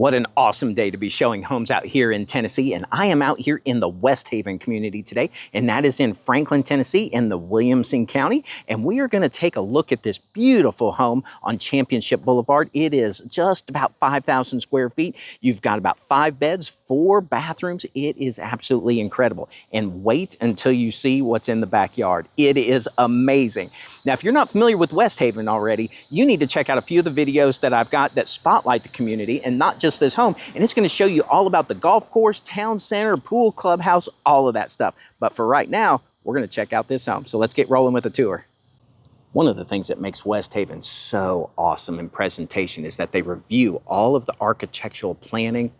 What an awesome day to be showing homes out here in Tennessee. And I am out here in the Westhaven community today, and that is in Franklin, Tennessee in the Williamson County. And we are going to take a look at this beautiful home on Championship Boulevard. It is just about 5,000 square feet. You've got about 5 beds, 4 bathrooms. It is absolutely incredible. And wait until you see what's in the backyard. It is amazing. Now, if you're not familiar with Westhaven already, you need to check out a few of the videos that I've got that spotlight the community and not just this home. And it's going to show you all about the golf course, town center, pool, clubhouse, all of that stuff. But for right now, we're going to check out this home. So let's get rolling with the tour. One of the things that makes Westhaven so awesome in presentation is that they review all of the architectural planning.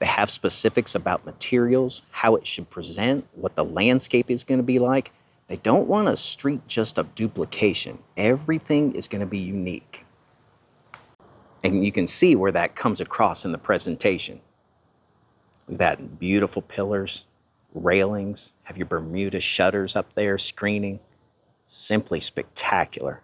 They have specifics about materials, how it should present, what the landscape is going to be like. They don't want a street just of duplication. Everything is going to be unique. And you can see where that comes across in the presentation. Look at that, beautiful pillars, railings, have your Bermuda shutters up there, screening. Simply spectacular.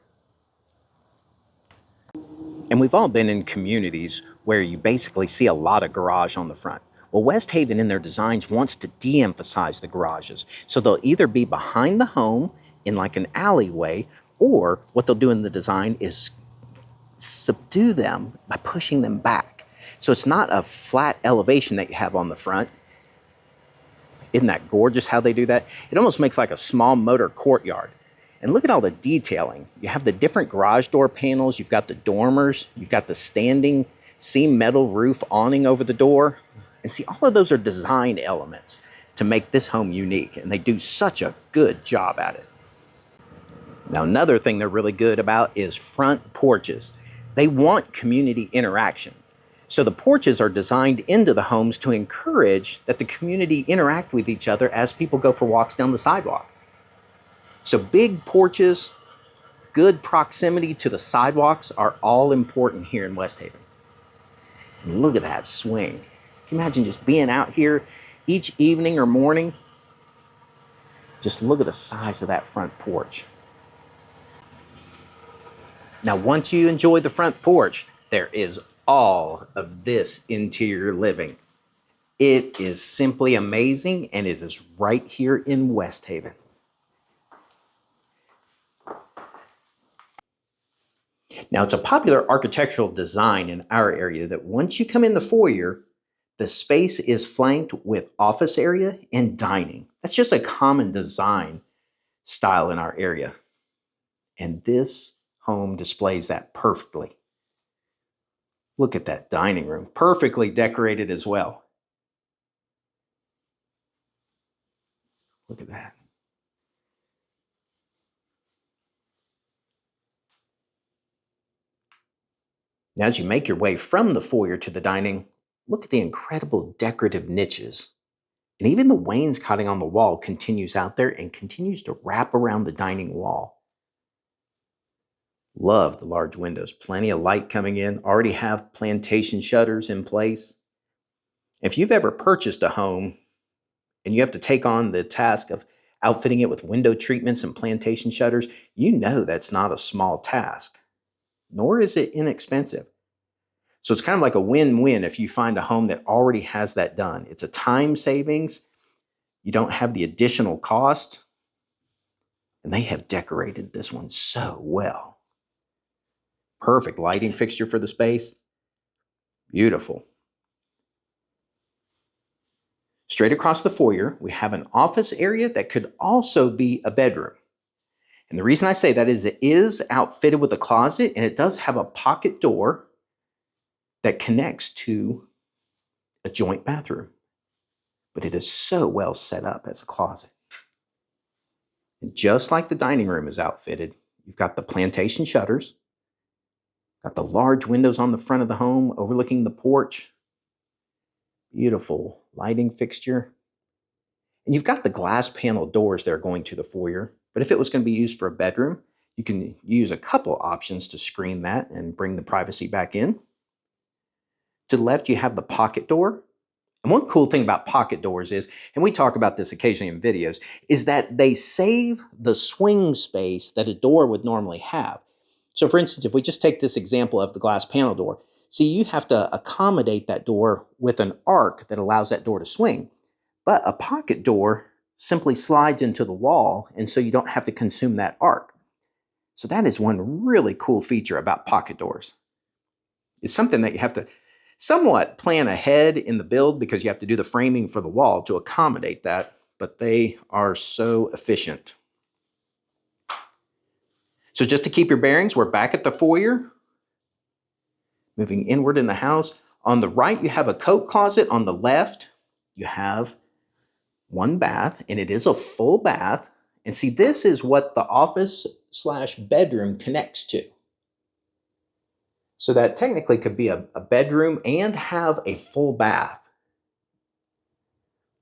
And we've all been in communities where you basically see a lot of garage on the front. Well, Westhaven in their designs wants to de-emphasize the garages. So they'll either be behind the home in like an alleyway, or what they'll do in the design is subdue them by pushing them back. So it's not a flat elevation that you have on the front. Isn't that gorgeous how they do that? It almost makes like a small motor courtyard. And look at all the detailing. You have the different garage door panels, you've got the dormers, you've got the standing seam metal roof awning over the door. And see, all of those are design elements to make this home unique, and they do such a good job at it. Now, another thing they're really good about is front porches. They want community interaction. So the porches are designed into the homes to encourage that the community interact with each other as people go for walks down the sidewalk. So big porches, good proximity to the sidewalks are all important here in Westhaven. And look at that swing. Can you imagine just being out here each evening or morning? Just look at the size of that front porch. Now, once you enjoy the front porch, there is all of this interior living. It is simply amazing, and it is right here in Westhaven. Now, it's a popular architectural design in our area that once you come in the foyer, the space is flanked with office area and dining. That's just a common design style in our area. And this home displays that perfectly. Look at that dining room, perfectly decorated as well. Look at that. Now, as you make your way from the foyer to the dining, look at the incredible decorative niches. And even the wainscoting on the wall continues out there and continues to wrap around the dining wall. Love the large windows. Plenty of light coming in. Already have plantation shutters in place. If you've ever purchased a home and you have to take on the task of outfitting it with window treatments and plantation shutters, you know that's not a small task, nor is it inexpensive. So it's kind of like a win-win if you find a home that already has that done. It's a time savings. You don't have the additional cost. And they have decorated this one so well. Perfect lighting fixture for the space. Beautiful. Straight across the foyer, we have an office area that could also be a bedroom. And the reason I say that is it is outfitted with a closet, and it does have a pocket door that connects to a joint bathroom. But it is so well set up as a closet. And just like the dining room is outfitted, you've got the plantation shutters, got the large windows on the front of the home overlooking the porch, beautiful lighting fixture. And you've got the glass panel doors there going to the foyer. But if it was going to be used for a bedroom, you can use a couple options to screen that and bring the privacy back in. To the left, you have the pocket door. And one cool thing about pocket doors is, and we talk about this occasionally in videos, is that they save the swing space that a door would normally have. So for instance, if we just take this example of the glass panel door, See, you have to accommodate that door with an arc that allows that door to swing. But a pocket door simply slides into the wall, and so you don't have to consume that arc. So that is one really cool feature about pocket doors. It's something that you have to somewhat plan ahead in the build because you have to do the framing for the wall to accommodate that, but they are so efficient. So just to keep your bearings, we're back at the foyer. Moving inward in the house. On the right, you have a coat closet. On the left, you have one bath, and it is a full bath. And see, this is what the office/bedroom connects to. So that technically could be a bedroom and have a full bath.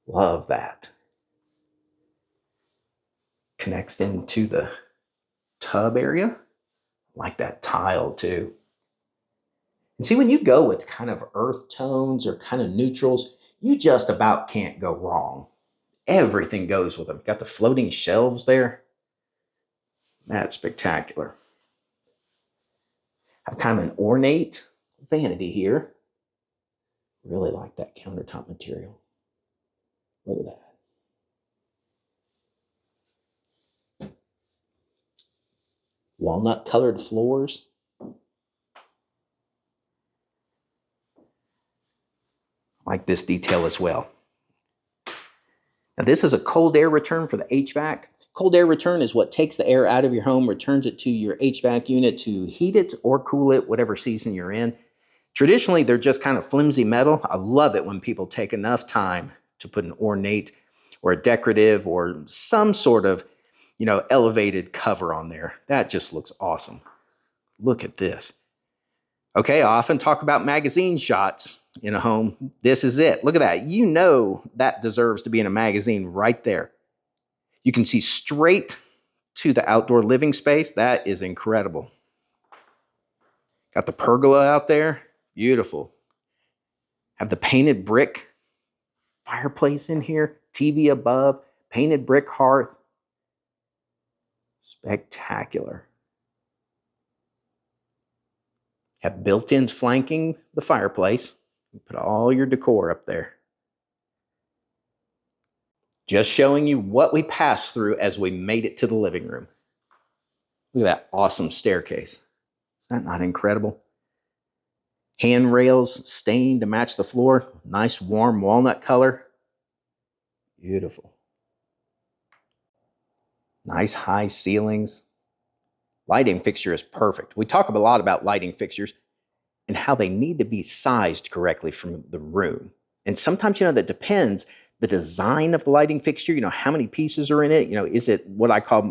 Love that. Connects into the tub area. Like that tile too. And see, when you go with kind of earth tones or kind of neutrals, you just about can't go wrong. Everything goes with them. Got the floating shelves there. That's spectacular. Have kind of an ornate vanity here. Really like that countertop material. Look at that. Walnut colored floors. Like this detail as well. Now this is a cold air return for the HVAC. Cold air return is what takes the air out of your home, returns it to your HVAC unit to heat it or cool it, whatever season you're in. Traditionally, they're just kind of flimsy metal. I love it when people take enough time to put an ornate or a decorative or some sort of, elevated cover on there. That just looks awesome. Look at this. Okay, I often talk about magazine shots in a home. This is it. Look at that. You know that deserves to be in a magazine right there. You can see straight to the outdoor living space. That is incredible. Got the pergola out there. Beautiful. Have the painted brick fireplace in here. TV above. Painted brick hearth. Spectacular. Have built-ins flanking the fireplace. You put all your decor up there. Just showing you what we passed through as we made it to the living room. Look at that awesome staircase. Is that not incredible? Handrails stained to match the floor. Nice warm walnut color. Beautiful. Nice high ceilings. Lighting fixture is perfect. We talk a lot about lighting fixtures and how they need to be sized correctly from the room. And sometimes, that depends the design of the lighting fixture, how many pieces are in it, is it what I call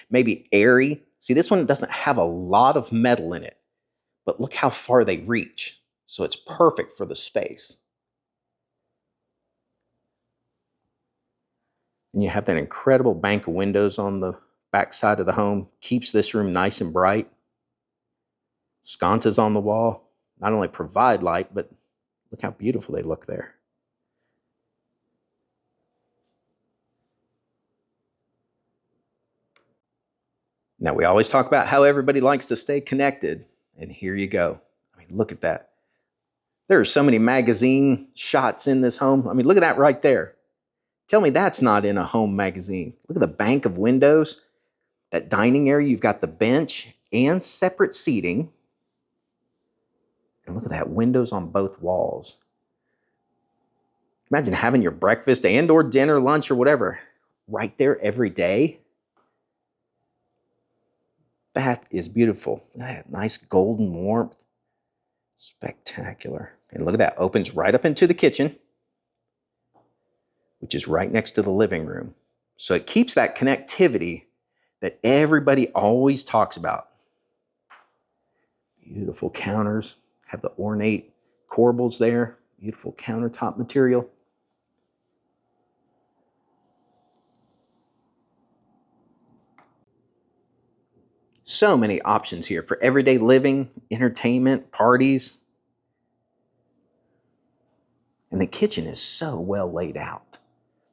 maybe airy? See, this one doesn't have a lot of metal in it, but look how far they reach. So it's perfect for the space. And you have that incredible bank of windows on the back side of the home. Keeps this room nice and bright. Sconces on the wall not only provide light, but look how beautiful they look there. Now, we always talk about how everybody likes to stay connected, and here you go. Look at that. There are so many magazine shots in this home. Look at that right there. Tell me that's not in a home magazine. Look at the bank of windows. That dining area, you've got the bench and separate seating. And look at that, windows on both walls. Imagine having your breakfast and or dinner, lunch, or whatever right there every day. That is beautiful. That nice golden warmth. Spectacular. And look at that, opens right up into the kitchen, which is right next to the living room. So it keeps that connectivity that everybody always talks about. Beautiful counters. Have the ornate corbels there. Beautiful countertop material. So many options here for everyday living, entertainment, parties. And the kitchen is so well laid out.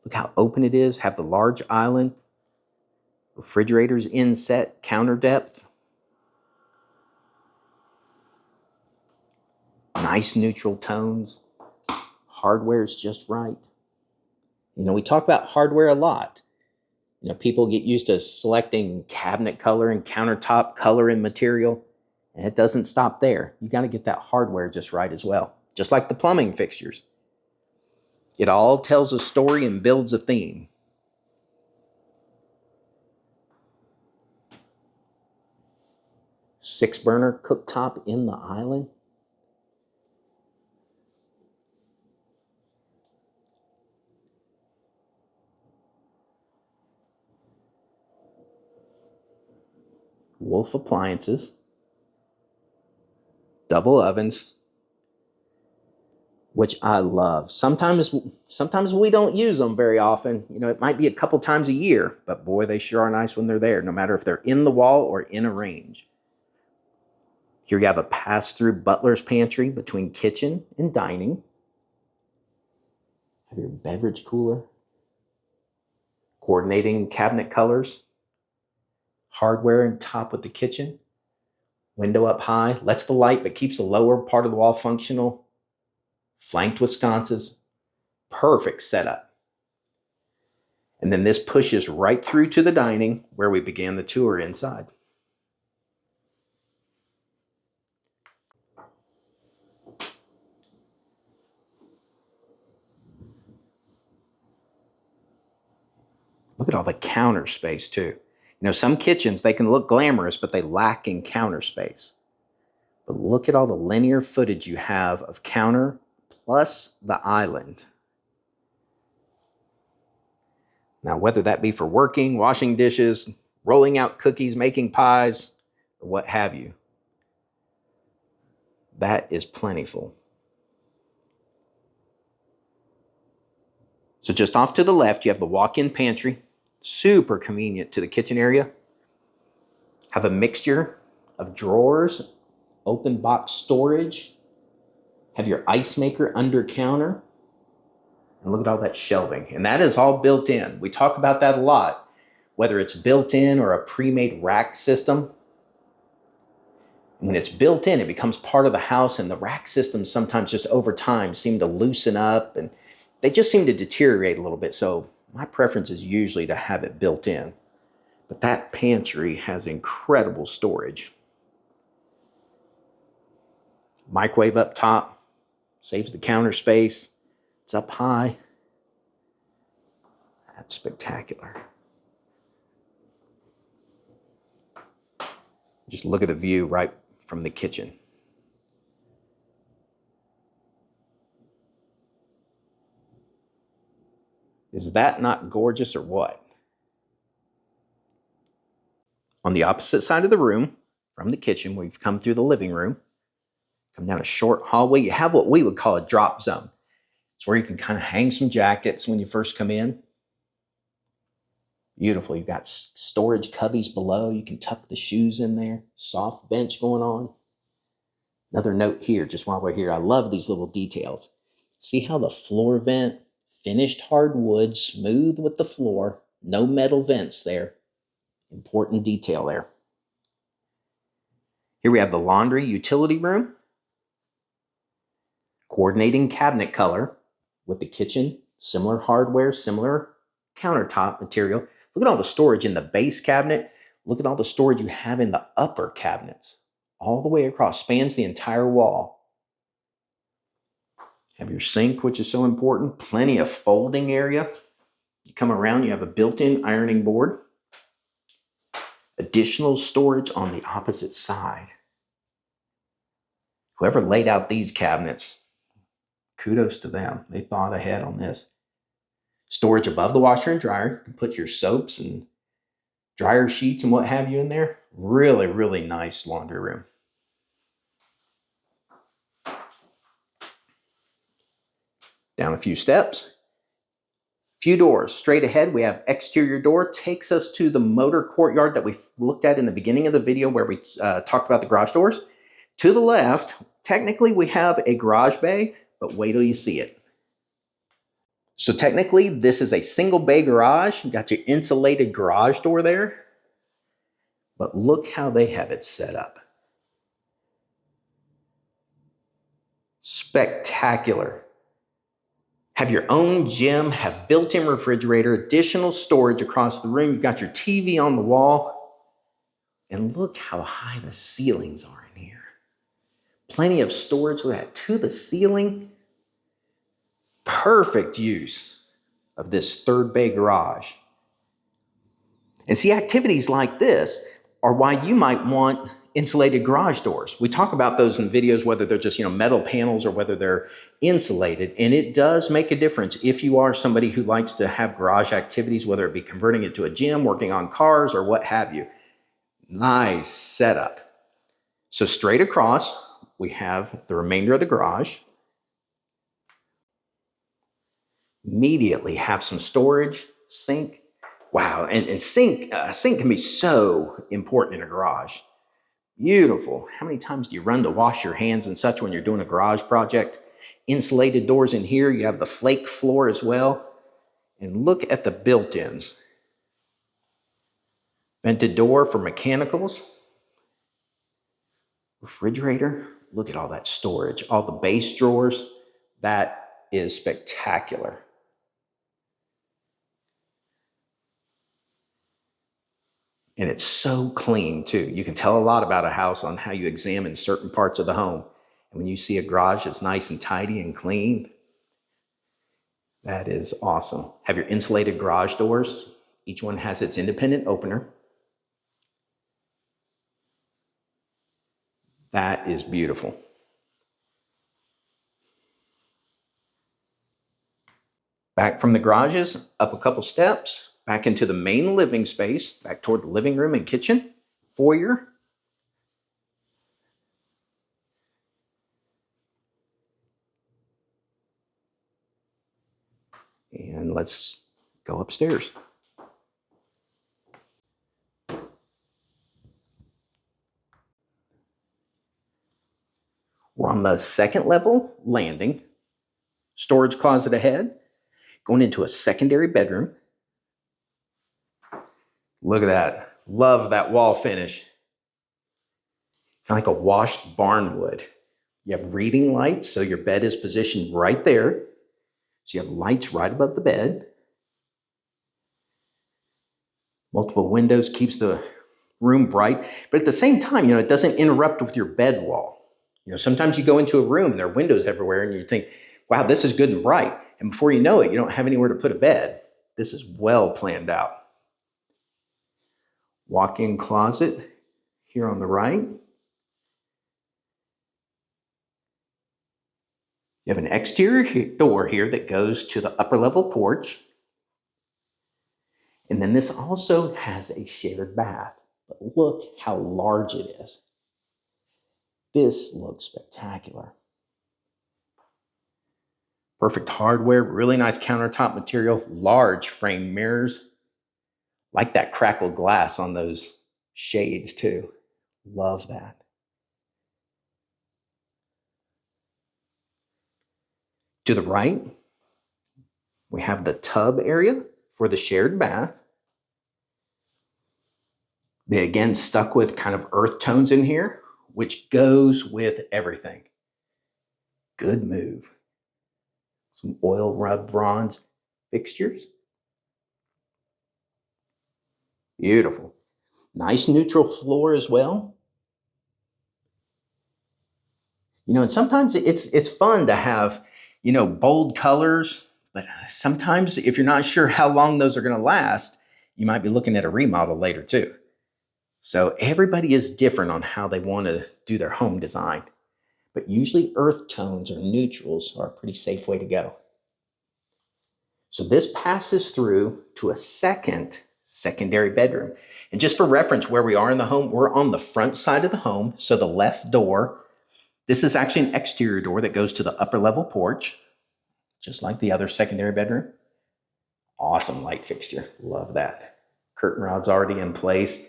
Look how open it is. Have the large island. Refrigerators inset, counter depth. Nice neutral tones. Hardware's just right. You know, we talk about hardware a lot. You know, people get used to selecting cabinet color and countertop color and material, and it doesn't stop there. You got to get that hardware just right as well, just like the plumbing fixtures. It all tells a story and builds a theme. Six-burner cooktop in the island. Wolf appliances. Double ovens, which I love. Sometimes we don't use them very often. You know, it might be a couple times a year, but boy, they sure are nice when they're there, no matter if they're in the wall or in a range. Here you have a pass-through butler's pantry between kitchen and dining. Have your beverage cooler. Coordinating cabinet colors. Hardware and top with the kitchen. Window up high, lets the light but keeps the lower part of the wall functional. Flanked with sconces. Perfect setup. And then this pushes right through to the dining where we began the tour inside. Look at all the counter space too. You know, some kitchens, they can look glamorous, but they lack in counter space. But look at all the linear footage you have of counter plus the island. Now, whether that be for working, washing dishes, rolling out cookies, making pies, or what have you, that is plentiful. So just off to the left, you have the walk-in pantry, super convenient to the kitchen area. Have a mixture of drawers, open box storage. Have your ice maker under counter. And look at all that shelving. And that is all built in. We talk about that a lot, whether it's built in or a pre-made rack system. When it's built in, it becomes part of the house, and the rack systems sometimes just over time seem to loosen up and they just seem to deteriorate a little bit. So my preference is usually to have it built in. But that pantry has incredible storage. Microwave up top, saves the counter space. It's up high. That's spectacular. Just look at the view right from the kitchen. Is that not gorgeous or what? On the opposite side of the room, from the kitchen, we've come through the living room, come down a short hallway. You have what we would call a drop zone. It's where you can kind of hang some jackets when you first come in. Beautiful. You've got storage cubbies below. You can tuck the shoes in there. Soft bench going on. Another note here, just while we're here, I love these little details. See how the floor vent, finished hardwood, smooth with the floor, no metal vents there. Important detail there. Here we have the laundry utility room. Coordinating cabinet color with the kitchen, similar hardware, similar countertop material. Look at all the storage in the base cabinet. Look at all the storage you have in the upper cabinets. All the way across, spans the entire wall. Have your sink, which is so important. Plenty of folding area. You come around, you have a built-in ironing board. Additional storage on the opposite side. Whoever laid out these cabinets, kudos to them. They thought ahead on this. Storage above the washer and dryer. You can put your soaps and dryer sheets and what have you in there. Really, really nice laundry room. Down a few steps. Few doors. Straight ahead, we have exterior door. Takes us to the motor courtyard that we looked at in the beginning of the video where we talked about the garage doors. To the left, technically we have a garage bay, but wait till you see it. So technically, this is a single bay garage. You got your insulated garage door there. But look how they have it set up. Spectacular. Have your own gym, have built-in refrigerator, additional storage across the room. You've got your TV on the wall. And look how high the ceilings are in here. Plenty of storage, look at that, to the ceiling. Perfect use of this third bay garage. And see, activities like this are why you might want insulated garage doors. We talk about those in videos, whether they're just, metal panels or whether they're insulated. And it does make a difference if you are somebody who likes to have garage activities, whether it be converting it to a gym, working on cars, or what have you. Nice setup. So straight across, we have the remainder of the garage. Immediately have some storage, sink. Wow, and sink can be so important in a garage. Beautiful. How many times do you run to wash your hands and such when you're doing a garage project? Insulated doors in here. You have the flake floor as well. And look at the built-ins. Vented door for mechanicals. Refrigerator. Look at all that storage. All the base drawers. That is spectacular. And it's so clean too. You can tell a lot about a house on how you examine certain parts of the home. And when you see a garage that's nice and tidy and clean, that is awesome. Have your insulated garage doors. Each one has its independent opener. That is beautiful. Back from the garages, up a couple steps, back into the main living space, back toward the living room and kitchen, foyer. And let's go upstairs. We're on the second level landing, storage closet ahead, going into a secondary bedroom. Look at that. Love that wall finish. Kind of like a washed barnwood. You have reading lights, so your bed is positioned right there. So you have lights right above the bed. Multiple windows keeps the room bright, but at the same time, it doesn't interrupt with your bed wall. Sometimes you go into a room and there are windows everywhere and you think, wow, this is good and bright. And before you know it, you don't have anywhere to put a bed. This is well planned out. Walk-in closet here on the right. You have an exterior door here that goes to the upper level porch. And then this also has a shared bath. But look how large it is. This looks spectacular. Perfect hardware, really nice countertop material, large frame mirrors. Like that crackled glass on those shades too. Love that. To the right, we have the tub area for the shared bath. They again stuck with kind of earth tones in here, which goes with everything. Good move. Some oil rub bronze fixtures. Beautiful. Nice neutral floor as well. And sometimes it's fun to have, bold colors, but sometimes if you're not sure how long those are going to last, you might be looking at a remodel later too. So everybody is different on how they want to do their home design, but usually earth tones or neutrals are a pretty safe way to go. So this passes through to a secondary bedroom. And just for reference, where we are in the home, we're on the front side of the home. So the left door, this is actually an exterior door that goes to the upper level porch, just like the other secondary bedroom. Awesome light fixture. Love that. Curtain rod's already in place.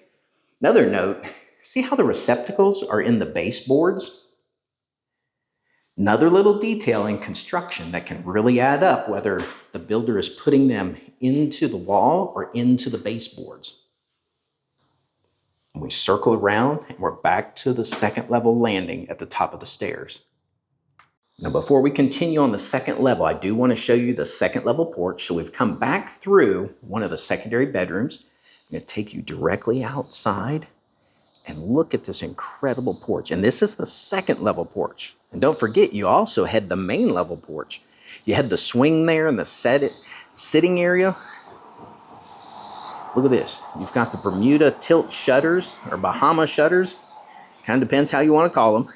Another note, see how the receptacles are in the baseboards? Another little detail in construction that can really add up whether the builder is putting them into the wall or into the baseboards. And we circle around and we're back to the second level landing at the top of the stairs. Now, before we continue on the second level, I do want to show you the second level porch. So we've come back through one of the secondary bedrooms. I'm going to take you directly outside and look at this incredible porch. And this is the second level porch. And don't forget, you also had the main level porch. You had the swing there and the sitting area. Look at this. You've got the Bermuda tilt shutters or Bahama shutters. Kind of depends how you want to call them.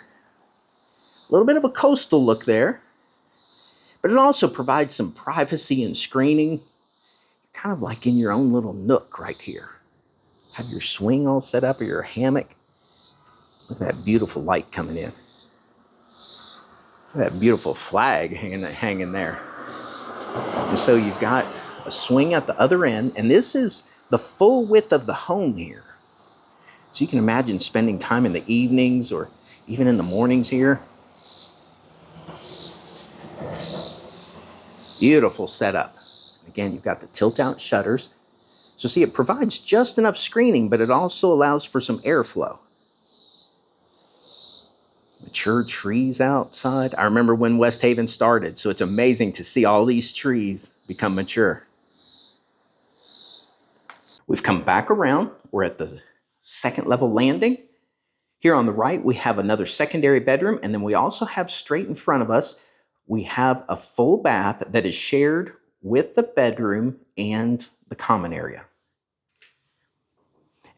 A little bit of a coastal look there, but it also provides some privacy and screening, kind of like in your own little nook right here. Have your swing all set up or your hammock. Look at that beautiful light coming in. Look at that beautiful flag hanging there. And so you've got a swing at the other end, and this is the full width of the home here. So you can imagine spending time in the evenings or even in the mornings here. Beautiful setup. Again, you've got the tilt-out shutters. So see, it provides just enough screening, but it also allows for some airflow. Mature trees outside. I remember when Westhaven started, so it's amazing to see all these trees become mature. We've come back around. We're at the second level landing. Here on the right, we have another secondary bedroom, and then we also have straight in front of us, we have a full bath that is shared with the bedroom and the common area.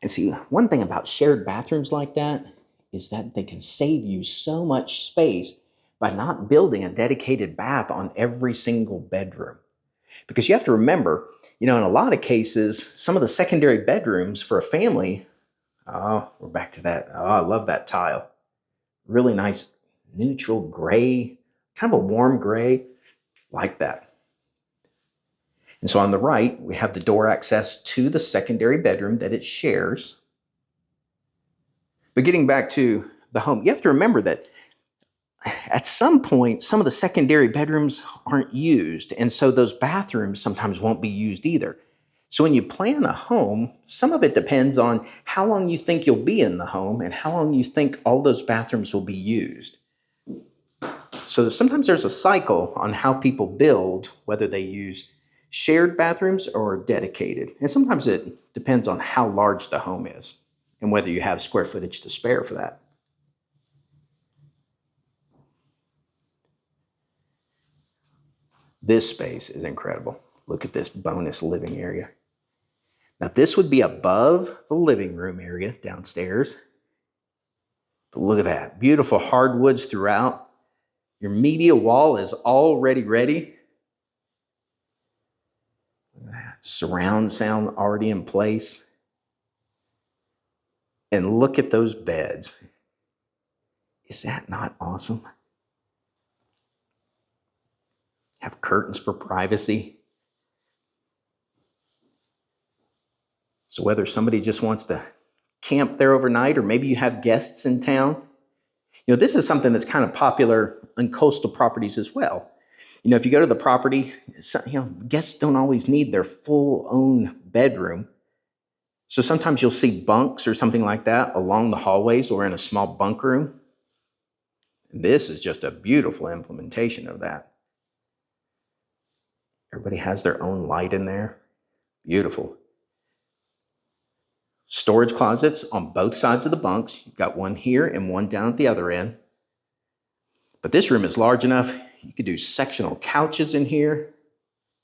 And see, one thing about shared bathrooms like that is that they can save you so much space by not building a dedicated bath on every single bedroom. Because you have to remember, in a lot of cases, some of the secondary bedrooms for a family, oh, we're back to that. Oh, I love that tile. Really nice neutral gray, kind of a warm gray, like that. And so on the right, we have the door access to the secondary bedroom that it shares. But getting back to the home, you have to remember that at some point, some of the secondary bedrooms aren't used, and so those bathrooms sometimes won't be used either. So when you plan a home, some of it depends on how long you think you'll be in the home and how long you think all those bathrooms will be used. So sometimes there's a cycle on how people build, whether they use shared bathrooms or dedicated. And sometimes it depends on how large the home is and whether you have square footage to spare for that. This space is incredible. Look at this bonus living area. Now this would be above the living room area downstairs. But look at that, beautiful hardwoods throughout. Your media wall is already ready. Surround sound already in place. And look at those beds. Is that not awesome? Have curtains for privacy. So whether somebody just wants to camp there overnight or maybe you have guests in town, this is something that's kind of popular on coastal properties as well. If you go to the property, guests don't always need their full own bedroom. So sometimes you'll see bunks or something like that along the hallways or in a small bunk room. And this is just a beautiful implementation of that. Everybody has their own light in there. Beautiful. Storage closets on both sides of the bunks. You've got one here and one down at the other end. But this room is large enough, you could do sectional couches in here.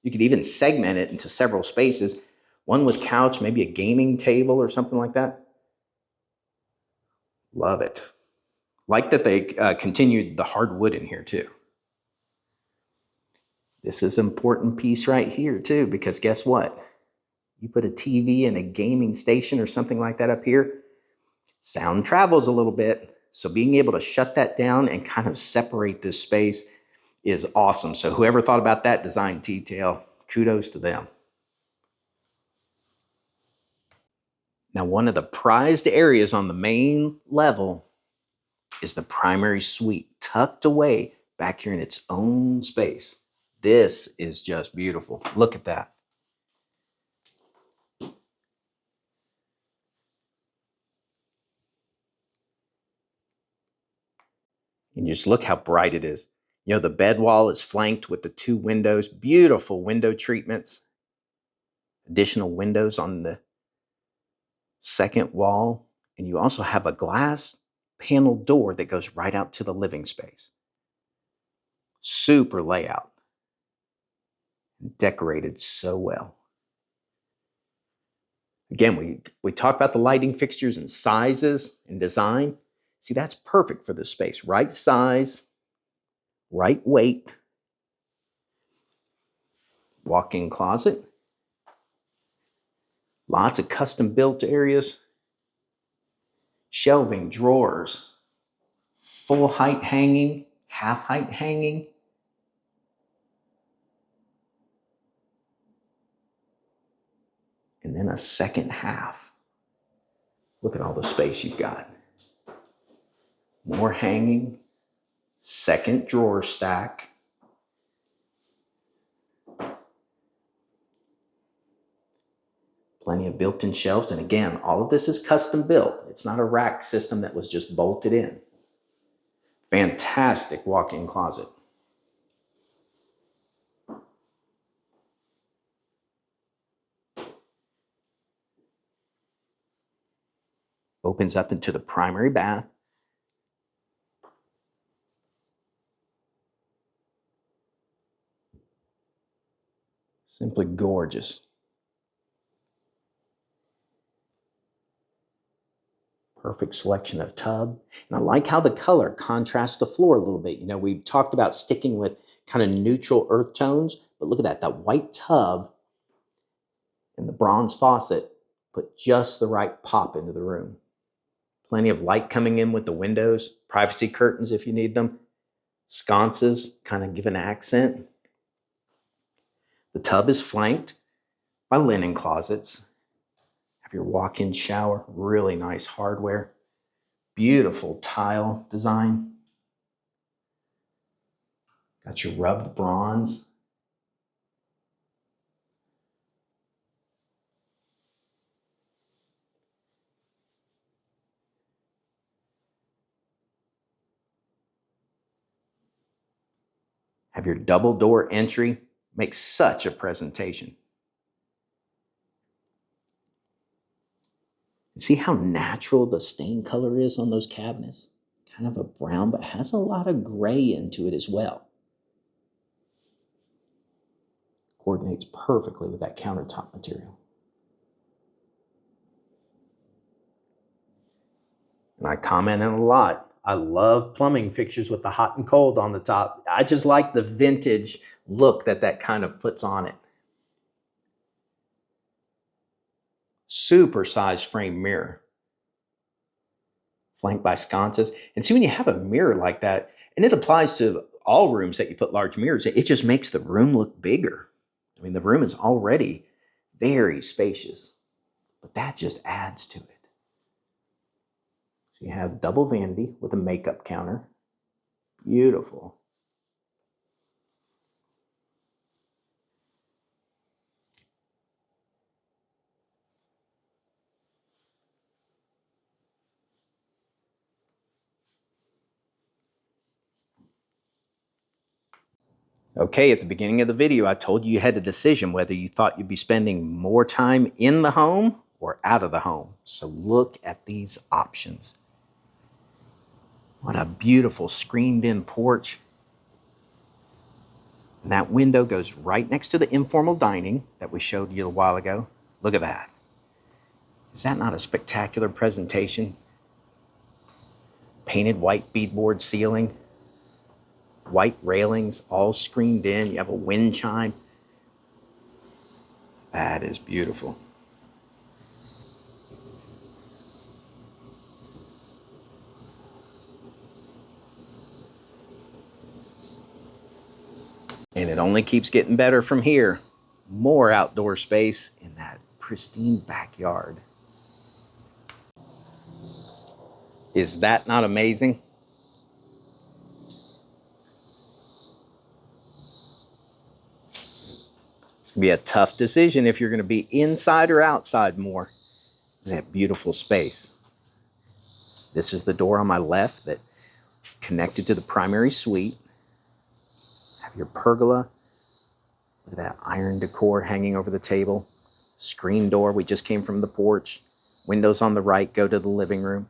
You could even segment it into several spaces. One with couch, maybe a gaming table or something like that. Love it. Like that they continued the hardwood in here too. This is an important piece right here too, because guess what? You put a TV and a gaming station or something like that up here, sound travels a little bit. So being able to shut that down and kind of separate this space is awesome. So whoever thought about that design detail, kudos to them. Now, one of the prized areas on the main level is the primary suite, tucked away back here in its own space. This is just beautiful. Look at that. And just look how bright it is. You know, the bed wall is flanked with the 2 windows, beautiful window treatments, additional windows on the second wall, and you also have a glass panel door that goes right out to the living space. Super layout, decorated so well. Again, we talk about the lighting fixtures and sizes and design. See, that's perfect for this space. Right size, right weight. Walk-in closet. Lots of custom built areas. Shelving, drawers. Full height hanging, half height hanging. And then a second half. Look at all the space you've got. More hanging. Second drawer stack. Plenty of built-in shelves. And again, all of this is custom built. It's not a rack system that was just bolted in. Fantastic walk-in closet. Opens up into the primary bath. Simply gorgeous. Perfect selection of tub. And I like how the color contrasts the floor a little bit. You know, we talked about sticking with kind of neutral earth tones, but look at that white tub and the bronze faucet put just the right pop into the room. Plenty of light coming in with the windows, privacy curtains if you need them, sconces kind of give an accent. The tub is flanked by linen closets. Have your walk-in shower, really nice hardware, beautiful tile design. Got your rubbed bronze. Have your double door entry, makes such a presentation. See how natural the stain color is on those cabinets? Kind of a brown, but has a lot of gray into it as well. Coordinates perfectly with that countertop material. And I commented a lot. I love plumbing fixtures with the hot and cold on the top. I just like the vintage look that kind of puts on it. Super size frame mirror. Flanked by sconces. And see, when you have a mirror like that, and it applies to all rooms that you put large mirrors in, it just makes the room look bigger. I mean, the room is already very spacious, but that just adds to it. So you have double vanity with a makeup counter. Beautiful. Okay, at the beginning of the video, I told you had a decision whether you thought you'd be spending more time in the home or out of the home. So look at these options. What a beautiful screened-in porch. And that window goes right next to the informal dining that we showed you a while ago. Look at that. Is that not a spectacular presentation? Painted white beadboard ceiling. White railings, all screened in. You have a wind chime. That is beautiful. And it only keeps getting better from here. More outdoor space in that pristine backyard. Is that not amazing? It's gonna be a tough decision if you're gonna be inside or outside more. That beautiful space. This is the door on my left that connected to the primary suite. Your pergola. Look at that iron decor hanging over the table. Screen door, we just came from the porch. Windows on the right go to the living room.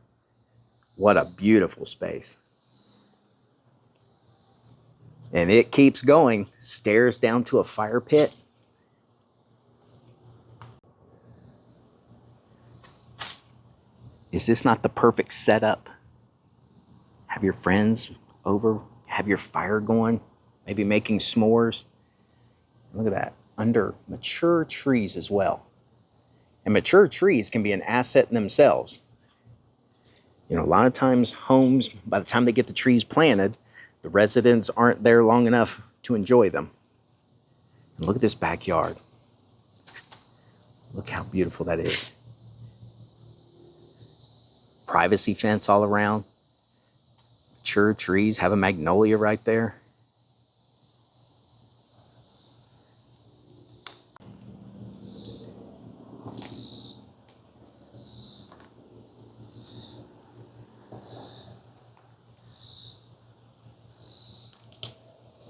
What a beautiful space. And it keeps going. Stairs down to a fire pit. Is this not the perfect setup? Have your friends over, have your fire going, maybe making s'mores. Look at that, under mature trees as well. And mature trees can be an asset in themselves. You know, a lot of times homes, by the time they get the trees planted, the residents aren't there long enough to enjoy them. And look at this backyard. Look how beautiful that is. Privacy fence all around. Mature trees, have a magnolia right there.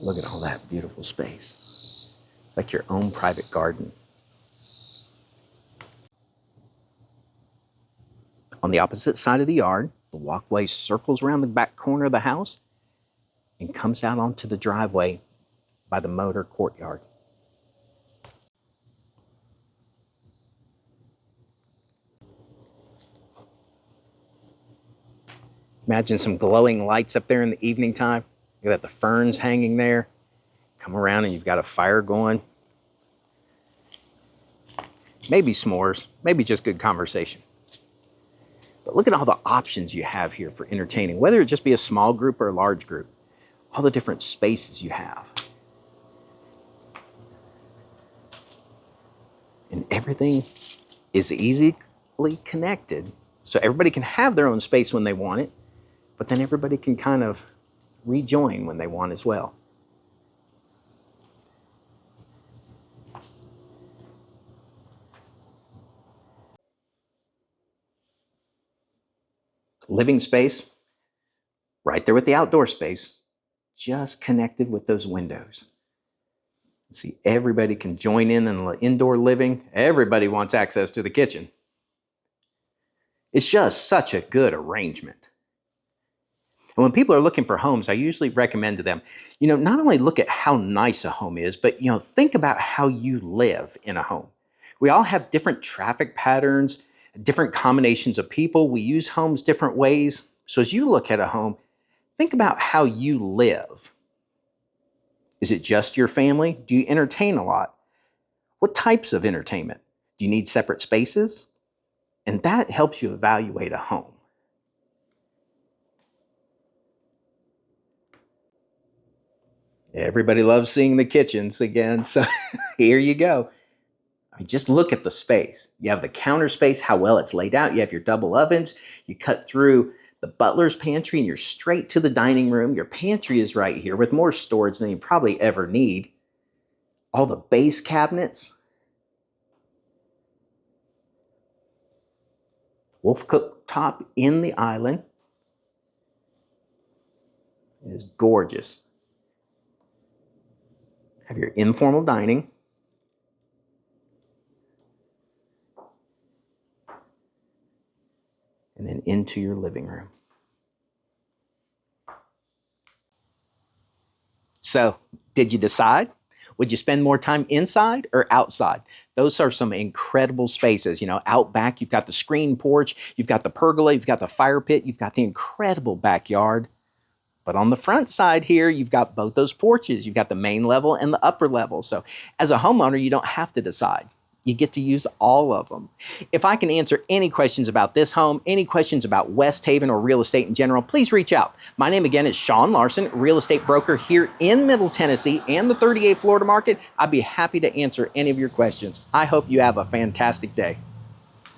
Look at all that beautiful space. It's like your own private garden. On the opposite side of the yard, the walkway circles around the back corner of the house and comes out onto the driveway by the motor courtyard. Imagine some glowing lights up there in the evening time. Look at that, the ferns hanging there. Come around and you've got a fire going. Maybe s'mores, maybe just good conversation. But look at all the options you have here for entertaining, whether it just be a small group or a large group. All the different spaces you have. And everything is easily connected, so everybody can have their own space when they want it, but then everybody can kind of rejoin when they want as well. Living space, right there with the outdoor space, just connected with those windows. See, everybody can join in the indoor living. Everybody wants access to the kitchen. It's just such a good arrangement. And when people are looking for homes, I usually recommend to them, not only look at how nice a home is, but, think about how you live in a home. We all have different traffic patterns, different combinations of people. We use homes different ways. So as you look at a home, think about how you live. Is it just your family? Do you entertain a lot? What types of entertainment? Do you need separate spaces? And that helps you evaluate a home. Everybody loves seeing the kitchens again, so here you go. Just look at the space. You have the counter space, how well it's laid out. You have your double ovens. You cut through the butler's pantry and you're straight to the dining room. Your pantry is right here with more storage than you probably ever need. All the base cabinets. Wolf cooktop in the island. It is gorgeous. Have your informal dining. And then into your living room. So, did you decide? Would you spend more time inside or outside? Those are some incredible spaces. Out back, you've got the screen porch, you've got the pergola, you've got the fire pit, you've got the incredible backyard. But on the front side here, you've got both those porches. You've got the main level and the upper level. So as a homeowner, you don't have to decide. You get to use all of them. If I can answer any questions about this home, any questions about Westhaven or real estate in general, please reach out. My name again is Sean Larson, real estate broker here in Middle Tennessee and the 38 Florida market. I'd be happy to answer any of your questions. I hope you have a fantastic day.